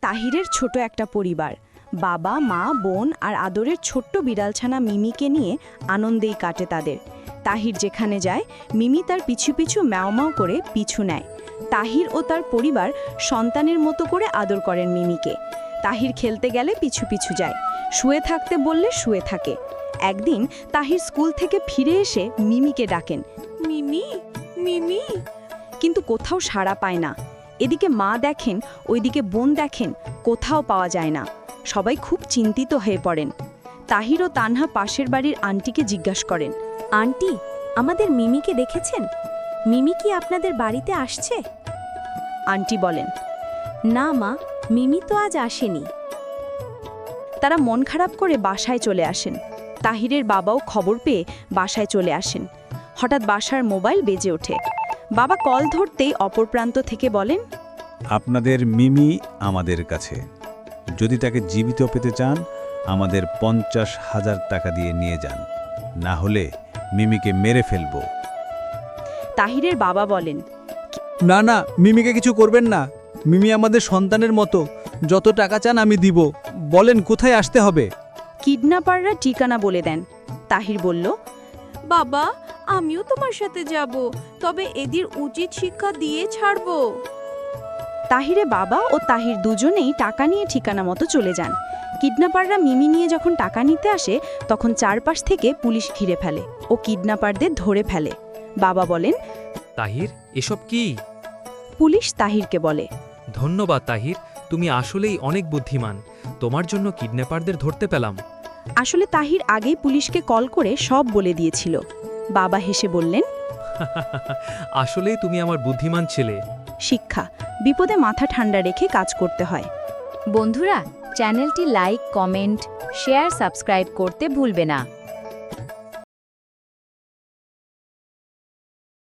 তাহিরের ছোট একটা পরিবার। বাবা, মা, বোন আর আদরের ছোট্ট বিড়ালছানা মিমিকে নিয়ে আনন্দেই কাটে তাদের। তাহির যেখানে যায় মিমি তার পিছু পিছু ম্যাও করে পিছু নেয়। তাহির ও তার পরিবার সন্তানের মতো করে আদর করেন মিমিকে। তাহির খেলতে গেলে পিছু পিছু যায়, শুয়ে থাকতে বললে শুয়ে থাকে। একদিন তাহির স্কুল থেকে ফিরে এসে মিমিকে ডাকেন, মিমি মিমি, কিন্তু কোথাও সাড়া পায় না। এদিকে মা দেখেন, ওইদিকে বোন দেখেন, কোথাও পাওয়া যায় না। সবাই খুব চিন্তিত হয়ে পড়েন। তাহির ও তানহা পাশের বাড়ির আন্টিকে জিজ্ঞাসা করেন, আন্টি, আমাদের মিমিকে দেখেছেন? মিমি কি আপনাদের বাড়িতে আসছে? আন্টি বলেন, না মা, মিমি তো আজ আসেনি। তারা মন খারাপ করে বাসায় চলে আসেন। তাহিরের বাবাও খবর পেয়ে বাসায় চলে আসেন। হঠাৎ বাসার মোবাইল বেজে ওঠে। বাবা কল ধরতেই অপর প্রান্ত থেকে বলেন, আপনাদের মিমি আমাদের কাছে। যদি তাকে জীবিত পেতে চান আমাদের 50,000 টাকা দিয়ে নিয়ে যান, না হলে মিমিকে মেরে ফেলব। তাহিরের বাবা বলেন, না না, মিমিকে কিছু করবেন না। মিমি আমাদের সন্তানের মতো, যত টাকা চান আমি দিব। বলেন কোথায় আসতে হবে? কিডন্যাপাররা ঠিকানা বলে দেন। তাহির বলল, বাবা, আমিও তোমার সাথে যাব, তবে এদের উচিত শিক্ষা দিয়ে ছাড়ব। তাহিরে বাবা ও তাহির দুজনেই টাকা নিয়ে ঠিকানা মতো চলে যান। কিডন্যাপাররা মিমি নিয়ে যখন টাকা নিতে আসে তখন চারপাশ থেকে পুলিশ ঘিরে ফেলে ও কিডন্যাপারদের ধরে ফেলে। বাবা বলেন, তাহির, এসব কি? পুলিশ তাহিরকে বলে, ধন্যবাদ তাহির, তুমি আসলেই অনেক বুদ্ধিমান। তোমার জন্য কিডন্যাপারদের ধরতে পেলাম। আসলে তাহির আগেই পুলিশকে কল করে সব বলে দিয়েছিল। বাবা হেসে বললেন, আসলেই তুমি আমার বুদ্ধিমান ছেলে। শিক্ষা, বিপদে মাথা ঠান্ডা রেখে কাজ করতে হয়। বন্ধুরা, চ্যানেলটি লাইক, কমেন্ট, শেয়ার, সাবস্ক্রাইব করতে ভুলবে না।